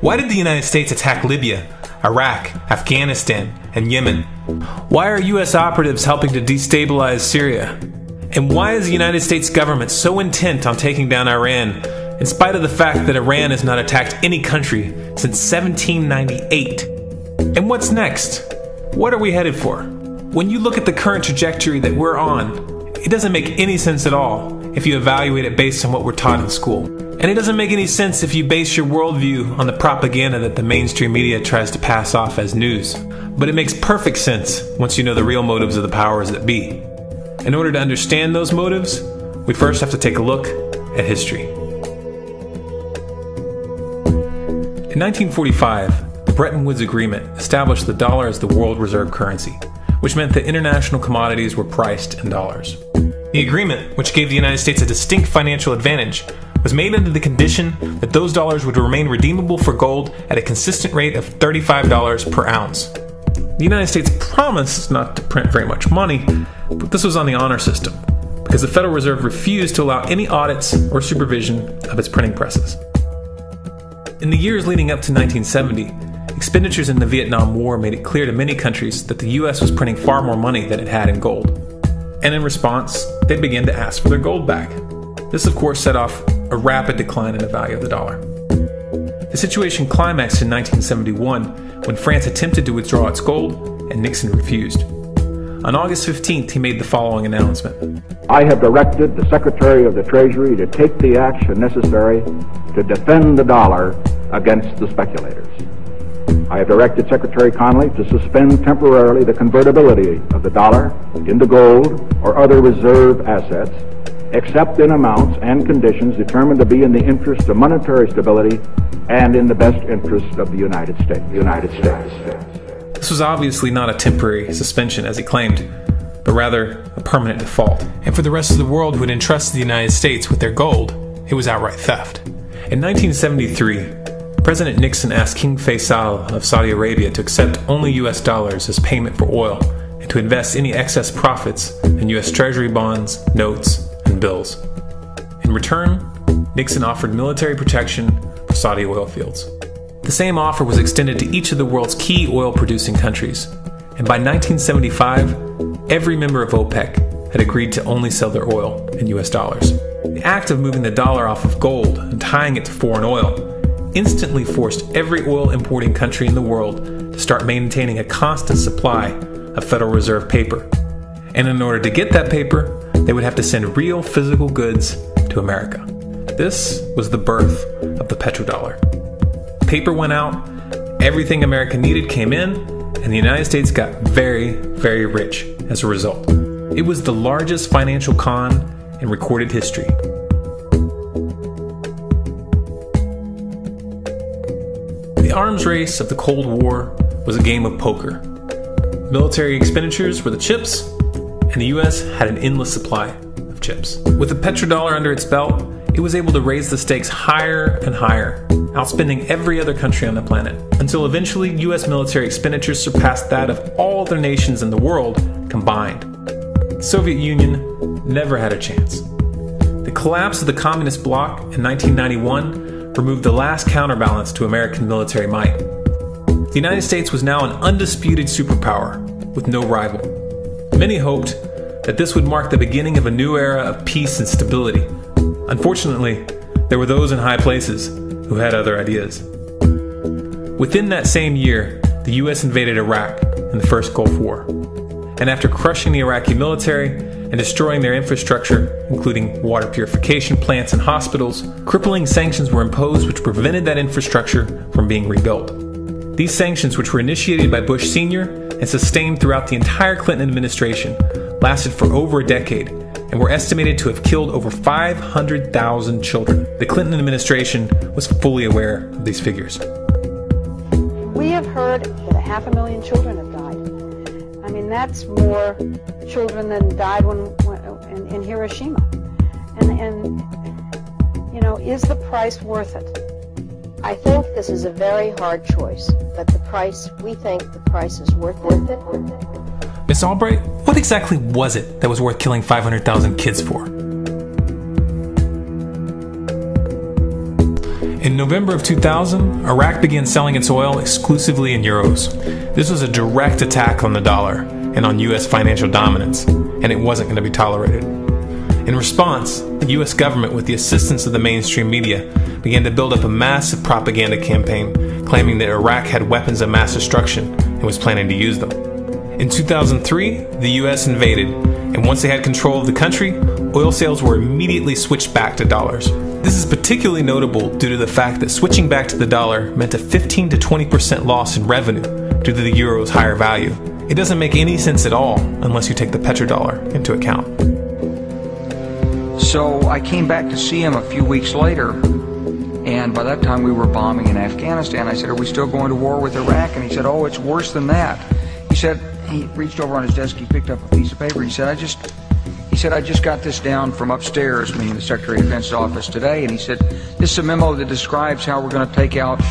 Why did the United States attack Libya, Iraq, Afghanistan, and Yemen? Why are U.S. operatives helping to destabilize Syria? And why is the United States government so intent on taking down Iran, in spite of the fact that Iran has not attacked any country since 1798? And what's next? What are we headed for? When you look at the current trajectory that we're on, it doesn't make any sense at all if you evaluate it based on what we're taught in school. And it doesn't make any sense if you base your worldview on the propaganda that the mainstream media tries to pass off as news. But it makes perfect sense once you know the real motives of the powers that be. In order to understand those motives, we first have to take a look at history. In 1945, the Bretton Woods Agreement established the dollar as the world reserve currency, which meant that international commodities were priced in dollars. The agreement, which gave the United States a distinct financial advantage, was made under the condition that those dollars would remain redeemable for gold at a consistent rate of $35 per ounce. The United States promised not to print very much money, but this was on the honor system, because the Federal Reserve refused to allow any audits or supervision of its printing presses. In the years leading up to 1970, expenditures in the Vietnam War made it clear to many countries that the U.S. was printing far more money than it had in gold. And in response, they began to ask for their gold back. This, of course, set off a rapid decline in the value of the dollar. The situation climaxed in 1971 when France attempted to withdraw its gold and Nixon refused. On August 15th, he made the following announcement. I have directed the Secretary of the Treasury to take the action necessary to defend the dollar against the speculators. I have directed Secretary Connally to suspend temporarily the convertibility of the dollar into gold or other reserve assets, except in amounts and conditions determined to be in the interest of monetary stability and in the best interest of the United States. This was obviously not a temporary suspension, as he claimed, but rather a permanent default. And for the rest of the world who had entrusted the United States with their gold, it was outright theft. In 1973, President Nixon asked King Faisal of Saudi Arabia to accept only US dollars as payment for oil and to invest any excess profits in US Treasury bonds, notes, and bills. In return, Nixon offered military protection for Saudi oil fields. The same offer was extended to each of the world's key oil-producing countries, and by 1975, every member of OPEC had agreed to only sell their oil in US dollars. The act of moving the dollar off of gold and tying it to foreign oil instantly forced every oil-importing country in the world to start maintaining a constant supply of Federal Reserve paper. And in order to get that paper, they would have to send real physical goods to America. This was the birth of the petrodollar. Paper went out, everything America needed came in, and the United States got very, very rich as a result. It was the largest financial con in recorded history. The arms race of the Cold War was a game of poker. Military expenditures were the chips, and the US had an endless supply of chips. With the petrodollar under its belt, it was able to raise the stakes higher and higher, outspending every other country on the planet, until eventually US military expenditures surpassed that of all other nations in the world combined. The Soviet Union never had a chance. The collapse of the communist bloc in 1991 removed the last counterbalance to American military might. The United States was now an undisputed superpower with no rival. Many hoped that this would mark the beginning of a new era of peace and stability. Unfortunately, there were those in high places who had other ideas. Within that same year, the US invaded Iraq in the First Gulf War. And after crushing the Iraqi military and destroying their infrastructure, including water purification plants and hospitals, crippling sanctions were imposed which prevented that infrastructure from being rebuilt. These sanctions, which were initiated by Bush Sr. and sustained throughout the entire Clinton administration, lasted for over a decade and were estimated to have killed over 500,000 children. The Clinton administration was fully aware of these figures. We have heard that 500,000 children have died. I mean, that's more children than died in Hiroshima. And you know, is the price worth it? I think this is a very hard choice, but we think the price is worth it. Miss Albright, what exactly was it that was worth killing 500,000 kids for? In November of 2000, Iraq began selling its oil exclusively in euros. This was a direct attack on the dollar and on U.S. financial dominance, and it wasn't going to be tolerated. In response, the U.S. government, with the assistance of the mainstream media, began to build up a massive propaganda campaign claiming that Iraq had weapons of mass destruction and was planning to use them. In 2003, the U.S. invaded, and once they had control of the country, oil sales were immediately switched back to dollars. This is particularly notable due to the fact that switching back to the dollar meant a 15 to 20% loss in revenue due to the euro's higher value. It doesn't make any sense at all unless you take the petrodollar into account. So I came back to see him a few weeks later, and by that time we were bombing in Afghanistan. I said, "Are we still going to war with Iraq?" And he said, "Oh, it's worse than that." He said, he reached over on his desk, he picked up a piece of paper, he said, I just got this down from upstairs, meaning the Secretary of Defense's office today, and he said, "This is a memo that describes how we're going to take out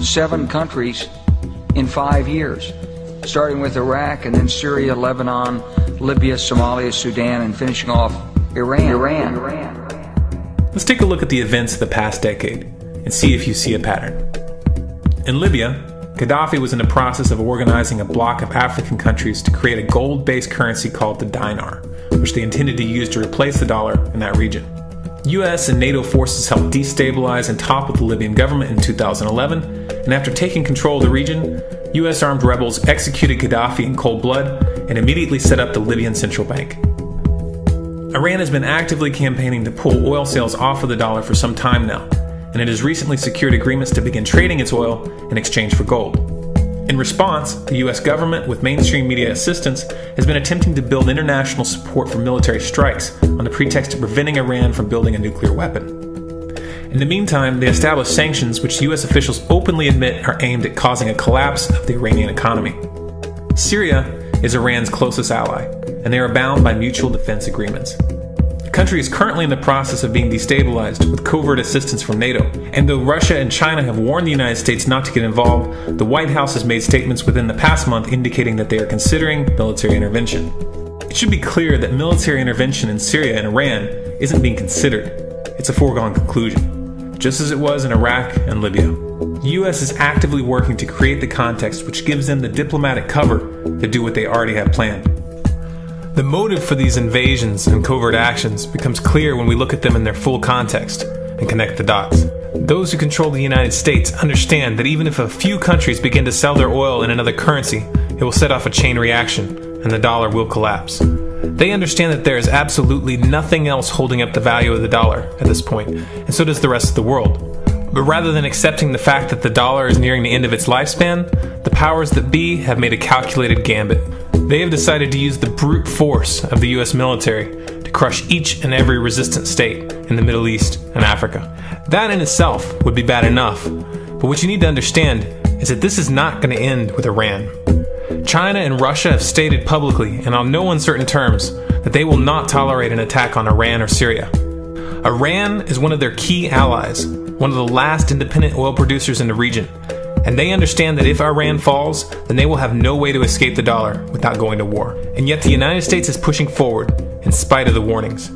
7 countries in 5 years, starting with Iraq and then Syria, Lebanon, Libya, Somalia, Sudan, and finishing off Iran. Let's take a look at the events of the past decade and see if you see a pattern. In Libya, Gaddafi was in the process of organizing a bloc of African countries to create a gold-based currency called the dinar, which they intended to use to replace the dollar in that region. US and NATO forces helped destabilize and topple the Libyan government in 2011, and after taking control of the region, US armed rebels executed Gaddafi in cold blood and immediately set up the Libyan Central Bank. Iran has been actively campaigning to pull oil sales off of the dollar for some time now, and it has recently secured agreements to begin trading its oil in exchange for gold. In response, the US government, with mainstream media assistance, has been attempting to build international support for military strikes on the pretext of preventing Iran from building a nuclear weapon. In the meantime, they established sanctions which US officials openly admit are aimed at causing a collapse of the Iranian economy. Syria is Iran's closest ally, and they are bound by mutual defense agreements. The country is currently in the process of being destabilized with covert assistance from NATO, and though Russia and China have warned the United States not to get involved, the White House has made statements within the past month indicating that they are considering military intervention. It should be clear that military intervention in Syria and Iran isn't being considered. It's a foregone conclusion, just as it was in Iraq and Libya. The US is actively working to create the context which gives them the diplomatic cover to do what they already have planned. The motive for these invasions and covert actions becomes clear when we look at them in their full context and connect the dots. Those who control the United States understand that even if a few countries begin to sell their oil in another currency, it will set off a chain reaction and the dollar will collapse. They understand that there is absolutely nothing else holding up the value of the dollar at this point, and so does the rest of the world. But rather than accepting the fact that the dollar is nearing the end of its lifespan, the powers that be have made a calculated gambit. They have decided to use the brute force of the US military to crush each and every resistant state in the Middle East and Africa. That in itself would be bad enough, but what you need to understand is that this is not going to end with Iran. China and Russia have stated publicly and on no uncertain terms that they will not tolerate an attack on Iran or Syria. Iran is one of their key allies, one of the last independent oil producers in the region, and they understand that if Iran falls, then they will have no way to escape the dollar without going to war. And yet the United States is pushing forward in spite of the warnings.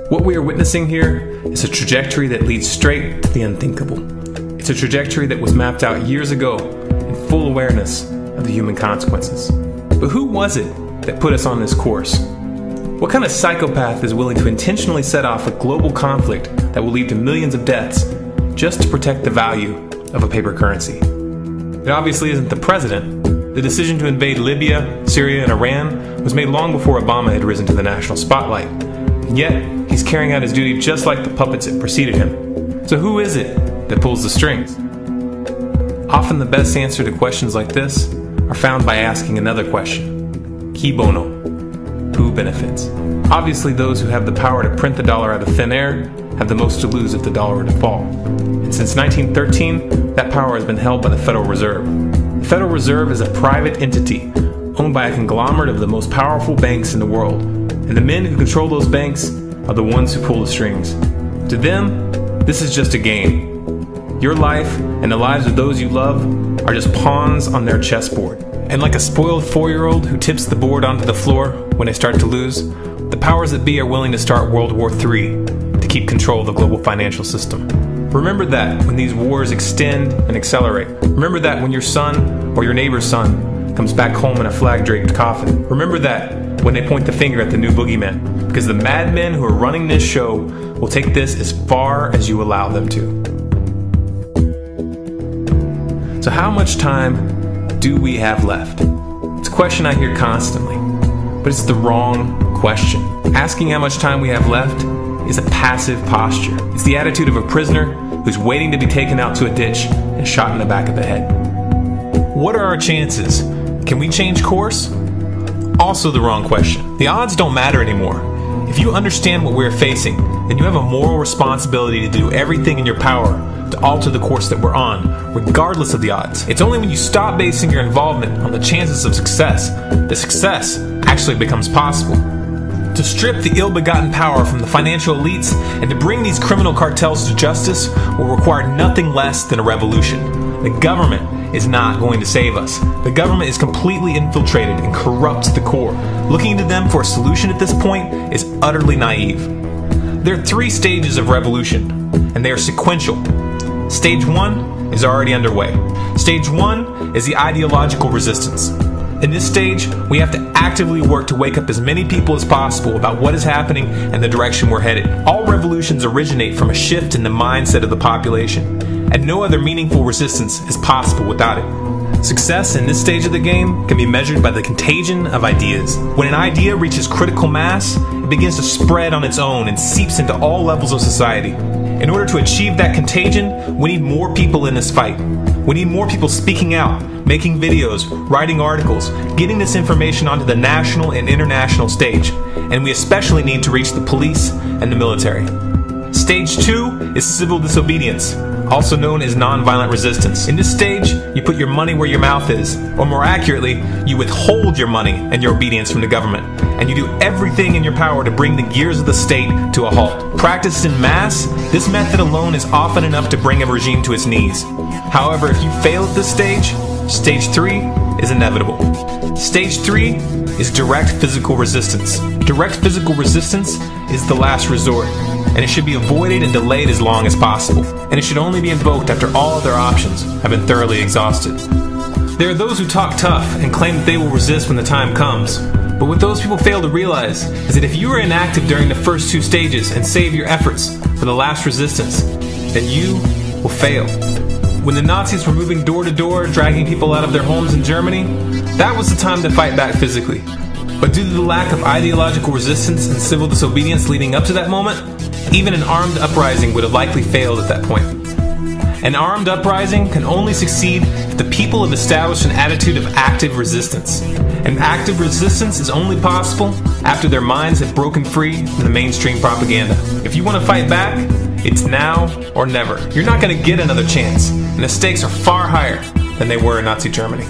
What we are witnessing here is a trajectory that leads straight to the unthinkable. It's a trajectory that was mapped out years ago in full awareness of the human consequences. But who was it that put us on this course? What kind of psychopath is willing to intentionally set off a global conflict that will lead to millions of deaths just to protect the value of a paper currency? It obviously isn't the president. The decision to invade Libya, Syria, and Iran was made long before Obama had risen to the national spotlight. And yet, he's carrying out his duty just like the puppets that preceded him. So who is it that pulls the strings? Often the best answer to questions like this are found by asking another question. Qui bono? Who benefits? Obviously, those who have the power to print the dollar out of thin air have the most to lose if the dollar were to fall. And since 1913, that power has been held by the Federal Reserve. The Federal Reserve is a private entity owned by a conglomerate of the most powerful banks in the world. And the men who control those banks are the ones who pull the strings. To them, this is just a game. Your life and the lives of those you love are just pawns on their chessboard. And like a spoiled 4-year-old who tips the board onto the floor when they start to lose, the powers that be are willing to start World War III to keep control of the global financial system. Remember that when these wars extend and accelerate. Remember that when your son or your neighbor's son comes back home in a flag-draped coffin. Remember that when they point the finger at the new boogeyman, because the madmen who are running this show will take this as far as you allow them to. So how much time do we have left? It's a question I hear constantly, but it's the wrong question. Asking how much time we have left is a passive posture. It's the attitude of a prisoner who's waiting to be taken out to a ditch and shot in the back of the head. What are our chances? Can we change course? Also the wrong question. The odds don't matter anymore. If you understand what we're facing, then you have a moral responsibility to do everything in your power to alter the course that we're on, regardless of the odds. It's only when you stop basing your involvement on the chances of success that success actually becomes possible. To strip the ill-begotten power from the financial elites and to bring these criminal cartels to justice will require nothing less than a revolution. The government is not going to save us. The government is completely infiltrated and corrupt to the core. Looking to them for a solution at this point is utterly naive. There are 3 stages of revolution, and they are sequential. Stage 1 is already underway. Stage 1 is the ideological resistance. In this stage, we have to actively work to wake up as many people as possible about what is happening and the direction we're headed. All revolutions originate from a shift in the mindset of the population, and no other meaningful resistance is possible without it. Success in this stage of the game can be measured by the contagion of ideas. When an idea reaches critical mass, it begins to spread on its own and seeps into all levels of society. In order to achieve that contagion, we need more people in this fight. We need more people speaking out, making videos, writing articles, getting this information onto the national and international stage. And we especially need to reach the police and the military. Stage 2 is civil disobedience, also known as nonviolent resistance. In this stage, you put your money where your mouth is, or more accurately, you withhold your money and your obedience from the government, and you do everything in your power to bring the gears of the state to a halt. Practiced in mass, this method alone is often enough to bring a regime to its knees. However, if you fail at this stage, Stage 3 is inevitable. Stage 3 is direct physical resistance. Direct physical resistance is the last resort, and it should be avoided and delayed as long as possible. And it should only be invoked after all other options have been thoroughly exhausted. There are those who talk tough and claim that they will resist when the time comes. But what those people fail to realize is that if you are inactive during the first 2 stages and save your efforts for the last resistance, then you will fail. When the Nazis were moving door to door, dragging people out of their homes in Germany, that was the time to fight back physically. But due to the lack of ideological resistance and civil disobedience leading up to that moment, even an armed uprising would have likely failed at that point. An armed uprising can only succeed if the people have established an attitude of active resistance. And active resistance is only possible after their minds have broken free from the mainstream propaganda. If you want to fight back, it's now or never. You're not going to get another chance, and the stakes are far higher than they were in Nazi Germany.